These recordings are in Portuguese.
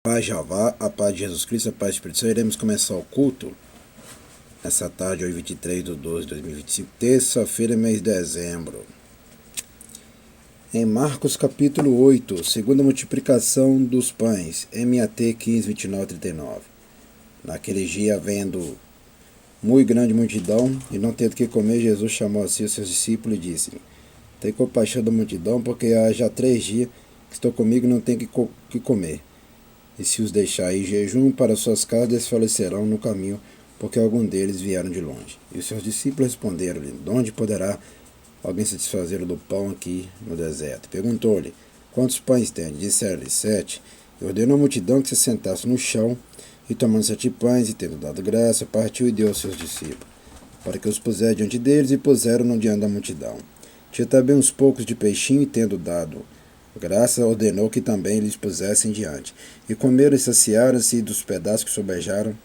Paz Jeová, a paz de Jesus Cristo, a paz do Espírito Santo. Iremos começar o culto nessa tarde, hoje 23/12/2025, terça-feira, mês de dezembro. Em Marcos capítulo 8, segunda multiplicação dos pães, MAT 15:29-39. Naquele dia, havendo muito grande multidão, e não tendo que comer, Jesus chamou a si os seus discípulos e disse: Tem compaixão da multidão, porque há já 3 dias que estou comigo e não tenho que comer. E se os deixar ir jejum para suas casas, desfalecerão no caminho, porque algum deles vieram de longe. E os seus discípulos responderam-lhe: De onde poderá alguém satisfazer do pão aqui no deserto? Perguntou-lhe: Quantos pães tem? Disseram-lhe: 7. E ordenou a multidão que se sentasse no chão, e tomando 7 pães, e tendo dado graça, partiu e deu aos seus discípulos, para que os pusesse diante deles, e puseram-no diante da multidão. Tinha também uns poucos de peixinho, e tendo dado graça, ordenou que também lhes pusessem diante. E comeram e saciaram-se, e dos pedaços que sobejaram,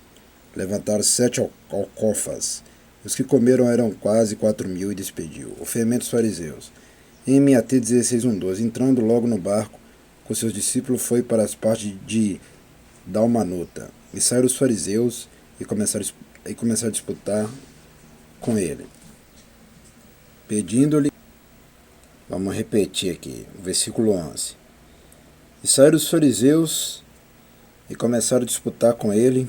levantaram 7 alcofas. Os que comeram eram quase 4.000, e despediu. O fermento dos fariseus. Em MAT 16:12, entrando logo no barco, com seus discípulos, foi para as partes de Dalmanuta. E saíram os fariseus, e começaram a disputar com ele, pedindo-lhe. Vamos repetir aqui, o versículo 11. E saíram os fariseus e começaram a disputar com ele,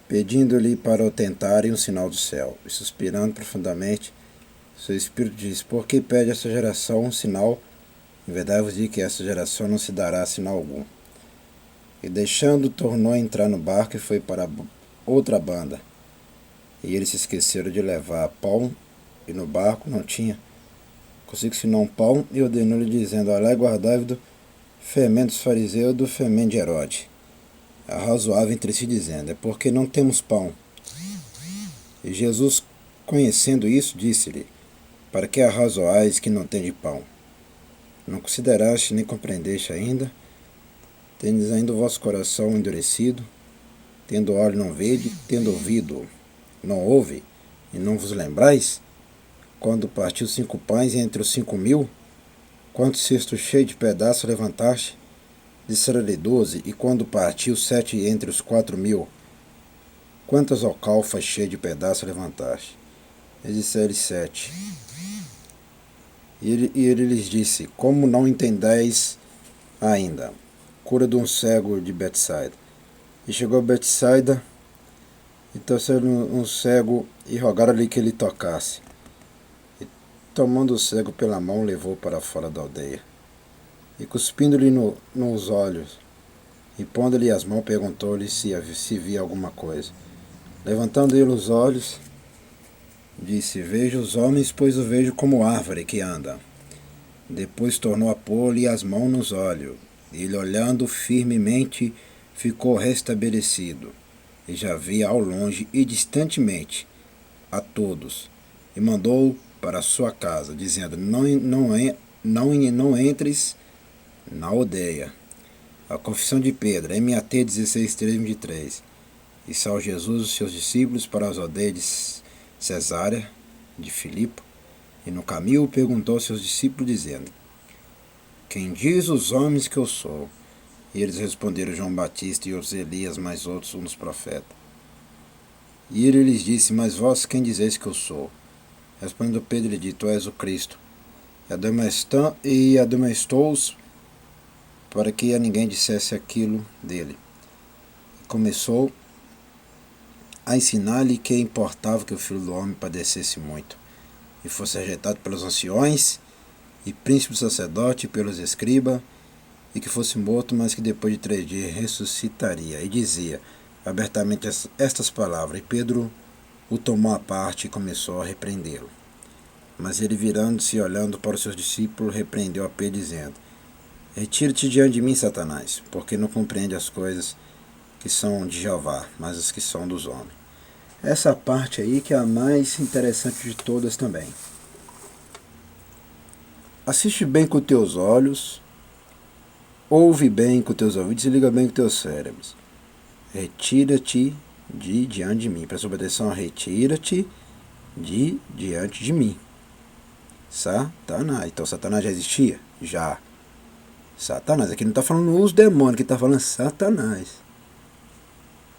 pedindo-lhe para o tentarem um sinal do céu. E suspirando profundamente, seu espírito disse: Por que pede essa geração um sinal? Em verdade vos digo que essa geração não se dará sinal algum. E deixando, tornou a entrar no barco e foi para outra banda. E eles se esqueceram de levar pão, e no barco não tinha consigo senão pão, e ordenou-lhe, dizendo: Olhai, guardai-vos do fermento dos fariseus e do fermento de Herodes. Arrazoava entre si, dizendo: É porque não temos pão. E Jesus, conhecendo isso, disse-lhe: Para que arrazoais que não tendes pão? Não consideraste nem compreendeste ainda? Tendes ainda o vosso coração endurecido? Tendo olho não vede, tendo ouvido não ouve, e não vos lembrais? Quando partiu 5 pães entre os 5.000, quantos cestos cheios de pedaços levantaste? Disseram-lhe 12. E quando partiu 7 entre os 4.000, quantas alcalfas cheias de pedaços levantaste? Eles disseram 7. E ele lhes disse: Como não entendeis ainda? Cura de um cego de Betsaida. E chegou a Betsaida, e trouxeram um cego, e rogaram-lhe que ele tocasse. Tomando o cego pela mão, levou para fora da aldeia. E cuspindo-lhe nos olhos, e pondo-lhe as mãos, perguntou-lhe se via alguma coisa. Levantando ele os olhos, disse: Vejo os homens, pois o vejo como árvore que anda. Depois tornou a pôr-lhe as mãos nos olhos. E ele, olhando firmemente, ficou restabelecido. E já via ao longe e distantemente a todos. E mandou para a sua casa, dizendo: Não entres na aldeia. A confissão de Pedro, MAT 16:3-23. E saiu Jesus e os seus discípulos para as aldeias de Cesárea de Filipe, e no caminho perguntou aos seus discípulos, dizendo: Quem diz os homens que eu sou? E eles responderam: João Batista, e outros Elias, mais outros um dos profetas. E ele lhes disse: Mas vós quem dizeis que eu sou? Respondendo Pedro, lhe disse: Tu és o Cristo. E admoestou-os para que a ninguém dissesse aquilo dele. E começou a ensinar-lhe que importava que o Filho do Homem padecesse muito, e fosse rejeitado pelos anciões, e príncipes sacerdotes, e pelos escribas, e que fosse morto, mas que depois de 3 dias ressuscitaria. E dizia abertamente estas palavras, e Pedro o tomou à parte e começou a repreendê-lo. Mas ele, virando-se e olhando para os seus discípulos, repreendeu a Pedro, dizendo: Retira-te diante de mim, Satanás, porque não compreende as coisas que são de Jeová, mas as que são dos homens. Essa parte aí que é a mais interessante de todas também. Assiste bem com os teus olhos, ouve bem com os teus ouvidos e liga bem com os teus cérebros. Retira-te de diante de mim. Presta atenção, retira-te de diante de mim. Satanás. Então Satanás já existia? Já. Satanás. Aqui não está falando os demônios, aqui está falando Satanás.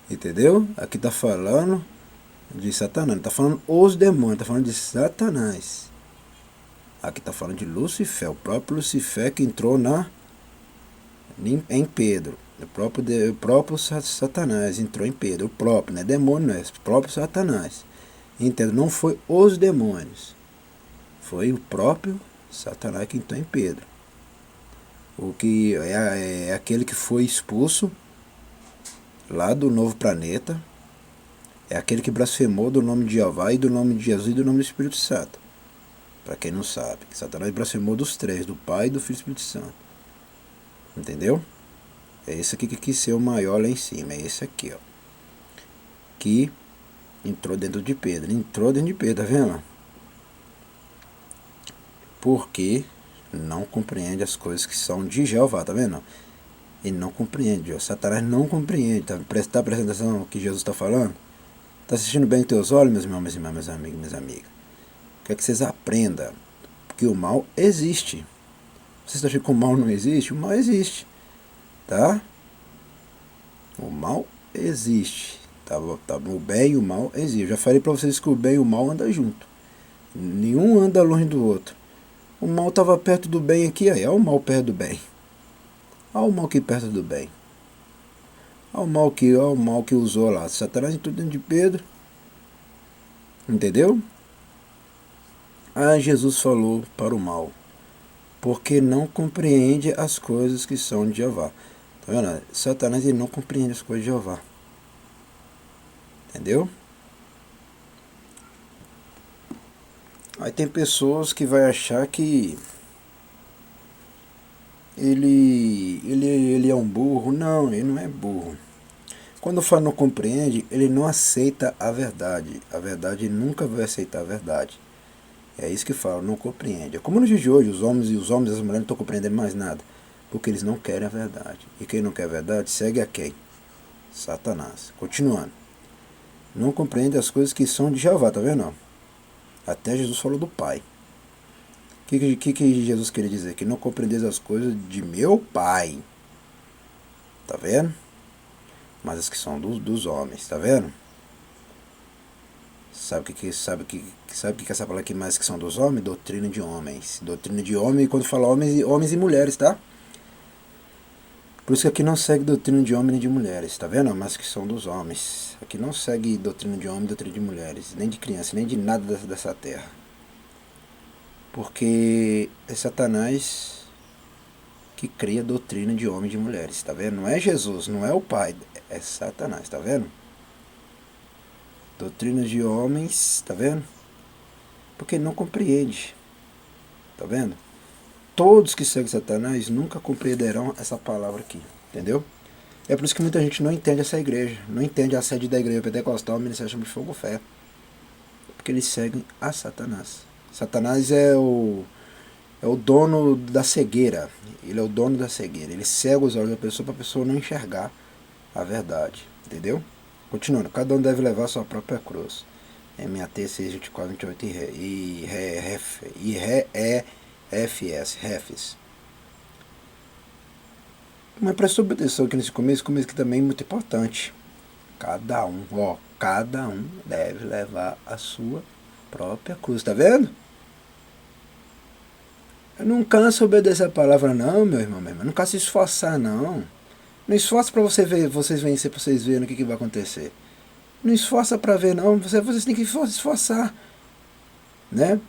Entendeu? Aqui está falando de Satanás, não está falando os demônios, está falando de Satanás. Aqui está falando de Lucifer, o próprio Lucifer que entrou em Pedro. O próprio Satanás entrou em Pedro. O próprio, não é demônio, não é. O próprio Satanás. Entendo? Não foi os demônios. Foi o próprio Satanás que entrou em Pedro. O que é aquele que foi expulso lá do novo planeta. É aquele que blasfemou do nome de Jeová e do nome de Jesus e do nome do Espírito Santo. Para quem não sabe, Satanás blasfemou dos três, do Pai, do Filho e do Espírito Santo. Entendeu? É esse aqui que quis ser o maior lá em cima. É esse aqui, ó. Que entrou dentro de Pedro. Ele entrou dentro de Pedro, tá vendo? Porque não compreende as coisas que são de Jeová, tá vendo? Ele não compreende, ó. Satanás não compreende. Tá prestando atenção no que Jesus está falando? Tá assistindo bem com teus olhos, meus irmãos, minhas irmãs, meus amigos, minhas amigas? Quer que vocês aprendam que o mal existe. Vocês estão achando que o mal não existe? O mal existe. Tá? O mal existe. Tá? O bem e o mal existe. Eu já falei para vocês que o bem e o mal andam junto. Nenhum anda longe do outro. O mal estava perto do bem aqui, aí. Olha o mal perto do bem. Olha o mal aqui perto do bem. Olha o mal que usou lá. Satanás entrou dentro de Pedro. Entendeu? Ah, Jesus falou para o mal, porque não compreende as coisas que são de Jeová. Tá vendo? Satanás ele não compreende as coisas de Jeová. Entendeu? Aí tem pessoas que vai achar que ele é um burro. Não, ele não é burro. Quando eu falo não compreende, ele não aceita a verdade. A verdade ele nunca vai aceitar a verdade. É isso que fala, não compreende. É como nos dias de hoje, os homens e as mulheres não estão compreendendo mais nada. Porque eles não querem a verdade. E quem não quer a verdade, segue a quem? Satanás. Continuando. Não compreende as coisas que são de Jeová, tá vendo? Até Jesus falou do Pai. O que Jesus queria dizer? Que não compreendeis as coisas de meu Pai. Tá vendo? Mas as que são dos homens, tá vendo? Sabe o que é essa palavra aqui mais que são dos homens? Doutrina de homens. Doutrina de homem, quando fala homens e mulheres, tá? Por isso que aqui não segue doutrina de homem nem de mulheres, tá vendo? Mas que são dos homens. Aqui não segue doutrina de homem, doutrina de mulheres, nem de criança, nem de nada dessa terra. Porque é Satanás que cria doutrina de homem e de mulheres, tá vendo? Não é Jesus, não é o Pai, é Satanás, tá vendo? Doutrinas de homens, tá vendo? Porque ele não compreende, tá vendo? Todos que seguem Satanás nunca compreenderão essa palavra aqui, entendeu? É por isso que muita gente não entende essa igreja, não entende a sede da igreja pentecostal, o Ministério de Fogo Fé, porque eles seguem a Satanás. Satanás é o dono da cegueira, ele é o dono da cegueira, ele cega os olhos da pessoa para a pessoa não enxergar a verdade, entendeu? Continuando, cada um deve levar a sua própria cruz. MAT 6, 24, 28 refs. Mas presta atenção aqui nesse começo que também é muito importante. Cada um deve levar a sua própria cruz, tá vendo? Eu não canso obedecer a palavra não, meu irmão, não canso se esforçar não. Não esforça para vocês vencer, para vocês verem o que vai acontecer. Não esforça para ver não, vocês têm que esforçar, né?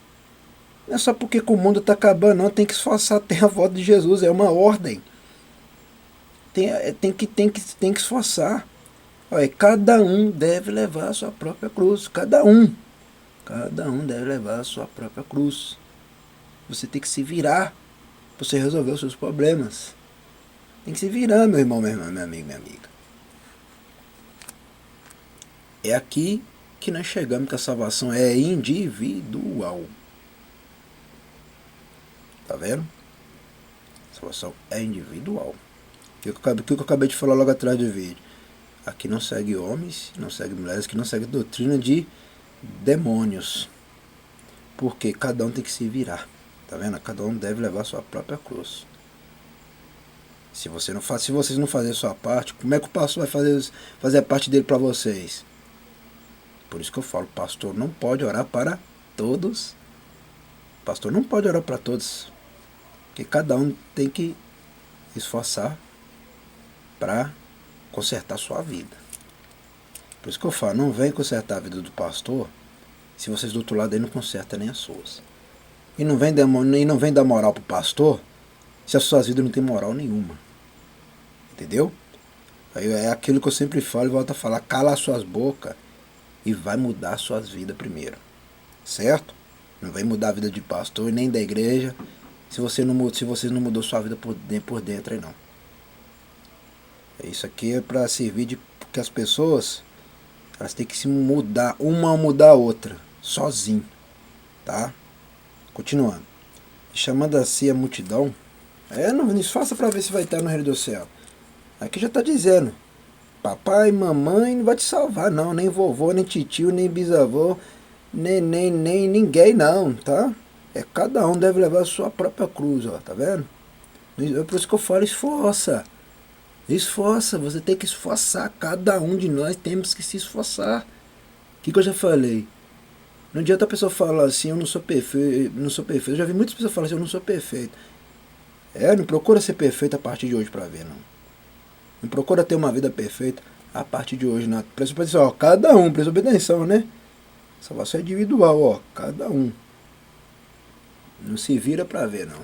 Não é só porque o mundo está acabando não, tem que esforçar até a volta de Jesus, é uma ordem. Tem que esforçar. Olha, cada um deve levar a sua própria cruz, cada um deve levar a sua própria cruz. Você tem que se virar para você resolver os seus problemas. Tem que se virar, meu irmão, minha irmã, meu amigo, minha amiga. É aqui que nós chegamos que a salvação é individual. Tá vendo? A salvação é individual. O que eu acabei de falar logo atrás do vídeo? Aqui não segue homens, não segue mulheres, aqui não segue doutrina de demônios. Porque cada um tem que se virar. Tá vendo? Cada um deve levar a sua própria cruz. Se vocês não fazerem a sua parte, como é que o pastor vai fazer a parte dele para vocês? Por isso que eu falo, o pastor não pode orar para todos. O pastor não pode orar para todos. Porque cada um tem que esforçar para consertar a sua vida. Por isso que eu falo, não vem consertar a vida do pastor se vocês do outro lado aí não consertam nem as suas. E não vem dar moral pro pastor se as suas vidas não tem moral nenhuma. Entendeu? Aí é aquilo que eu sempre falo e volto a falar, cala as suas bocas e vai mudar as suas vidas primeiro. Certo? Não vai mudar a vida de pastor e nem da igreja se vocês não mudou sua vida por dentro aí não. Isso aqui é para servir de que as pessoas elas têm que se mudar, uma mudar a outra, sozinho, tá? Continuando. Chamando assim a multidão, não esforça para ver se vai estar no reino do céu. Aqui já está dizendo, papai, mamãe não vai te salvar não, nem vovô, nem titio, nem bisavô, nem ninguém não, tá? Cada um deve levar a sua própria cruz, ó, tá vendo? É por isso que eu falo, esforça. Esforça, você tem que esforçar. Cada um de nós temos que se esforçar. O que eu já falei? Não adianta a pessoa falar assim, eu não sou perfeito, não sou perfeito. Eu já vi muitas pessoas falar assim, eu não sou perfeito. Não procura ser perfeito a partir de hoje pra ver, não. Não procura ter uma vida perfeita a partir de hoje, não. Presta atenção, ó, cada um, presta atenção, né? Salvação é individual, ó, cada um. Não se vira pra ver, não.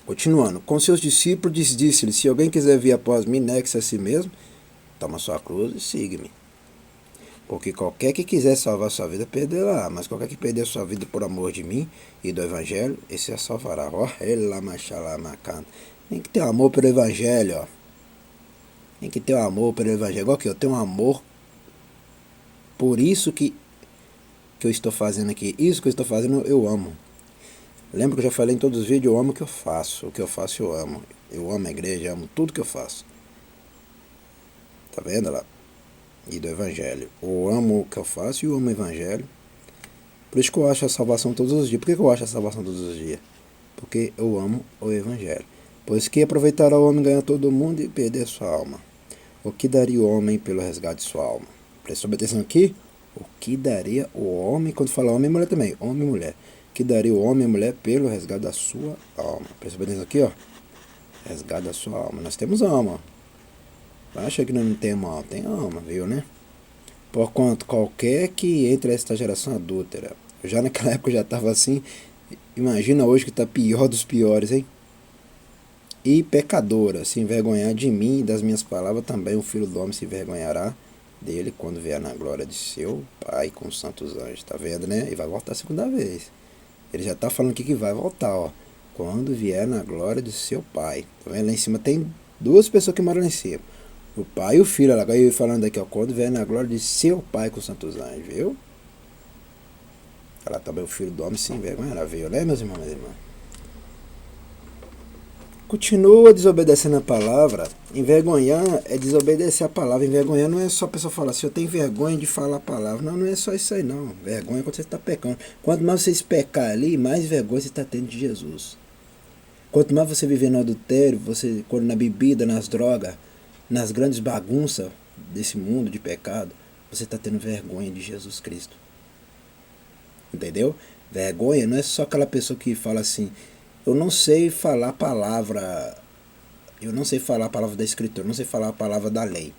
Continuando, com seus discípulos disse-lhe, se alguém quiser vir após mim, negue-se a si mesmo, toma sua cruz e siga-me. Porque qualquer que quiser salvar sua vida, perderá. Mas qualquer que perder sua vida por amor de mim e do Evangelho, esse a salvará. Ó, tem que ter amor pelo Evangelho, ó. Tem que ter um amor pelo Evangelho. Igual que eu tenho um amor por isso que eu estou fazendo aqui. Isso que eu estou fazendo, eu amo. Lembra que eu já falei em todos os vídeos, eu amo o que eu faço. O que eu faço, eu amo. Eu amo a igreja, eu amo tudo que eu faço. Tá vendo lá? E do Evangelho. Eu amo o que eu faço e eu amo o Evangelho. Por isso que eu acho a salvação todos os dias. Por que eu acho a salvação todos os dias? Porque eu amo o Evangelho. Pois que aproveitará o homem ganhar todo mundo e perder sua alma? O que daria o homem pelo resgate de sua alma? Prestou atenção aqui? O que daria o homem, quando fala homem e mulher também, homem e mulher. O que daria o homem e a mulher pelo resgate da sua alma? Prestou atenção aqui, ó. Resgate da sua alma. Nós temos alma. Acha que nós não temos alma? Tem alma, viu, né? Porquanto qualquer que entre esta geração adúltera. Já naquela época já estava assim. Imagina hoje que está pior dos piores, hein? E pecadora, se envergonhar de mim e das minhas palavras, também o Filho do Homem se envergonhará dele quando vier na glória de seu Pai com os santos anjos. Tá vendo, né? E vai voltar a segunda vez. Ele já está falando aqui que vai voltar, ó. Quando vier na glória de seu Pai. Tá vendo? Lá em cima tem duas pessoas que moram lá em cima. O Pai e o Filho. Agora eu falando aqui, ó. Quando vier na glória de seu Pai com os santos anjos, viu? Ela também o Filho do Homem se envergonhará, viu, né, meus irmãos e minhas irmãs? Continua desobedecendo a palavra. Envergonhar é desobedecer a palavra. Envergonhar não é só a pessoa falar assim, eu tenho vergonha de falar a palavra. Não, não é só isso aí não. Vergonha é quando você está pecando. Quanto mais você pecar ali, mais vergonha você está tendo de Jesus. Quanto mais você viver no adultério, você, quando na bebida, nas drogas, nas grandes bagunças desse mundo de pecado, você está tendo vergonha de Jesus Cristo. Entendeu? Vergonha não é só aquela pessoa que fala assim, eu não sei falar a palavra da Escritura, eu não sei falar a palavra da lei.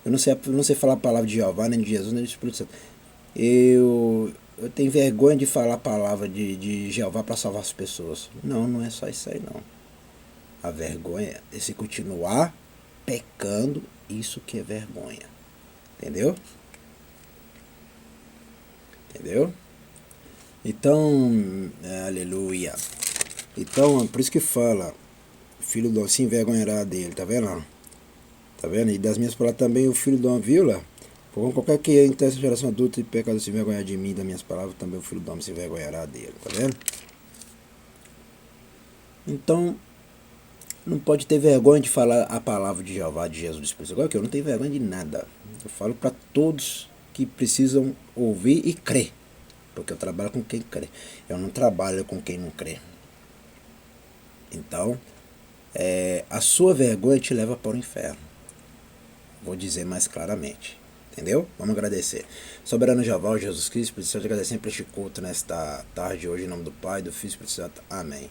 Eu não sei falar a palavra de Jeová, nem de Jesus, nem do Espírito Santo. Eu tenho vergonha de falar a palavra de Jeová para salvar as pessoas. Não, não é só isso aí não. A vergonha é se continuar pecando, isso que é vergonha. Entendeu? Entendeu? Então, aleluia. Então, por isso que fala, filho do homem se envergonhará dele, tá vendo? Tá vendo? E das minhas palavras também o filho do homem, viu lá? Por qualquer que entre essa geração adulta e pecado se envergonhar de mim e das minhas palavras, também o filho do homem se envergonhará dele, tá vendo? Então, não pode ter vergonha de falar a palavra de Jeová, de Jesus, do Espírito. Agora que eu não tenho vergonha de nada. Eu falo para todos que precisam ouvir e crer. Porque eu trabalho com quem crê. Eu não trabalho com quem não crê. Então, a sua vergonha te leva para o inferno. Vou dizer mais claramente. Entendeu? Vamos agradecer. Soberano Jeová, Jesus Cristo, precisamos de agradecer por este culto nesta tarde hoje, em nome do Pai, do Filho e do Espírito Santo. Amém.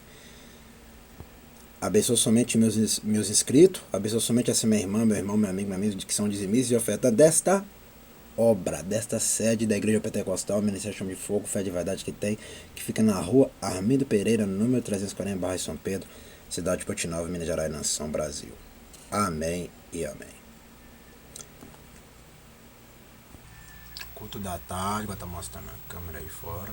Abençoa somente meus inscritos, abençoa somente essa minha irmã, meu irmão, meu amigo, que são dizimistas e oferta desta obra, desta sede da Igreja Pentecostal, Ministério Chama de Fogo, Fé de Verdade que fica na rua Armindo Pereira, número 340, bairro São Pedro, cidade de Portinova, Minas Gerais, nação Brasil. Amém e amém. Culto da tarde, vou estar mostrando a câmera aí fora.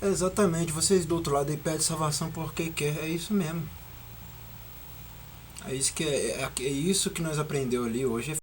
Exatamente, vocês do outro lado aí pedem salvação porque quer, é isso mesmo. É isso que nós aprendeu ali hoje.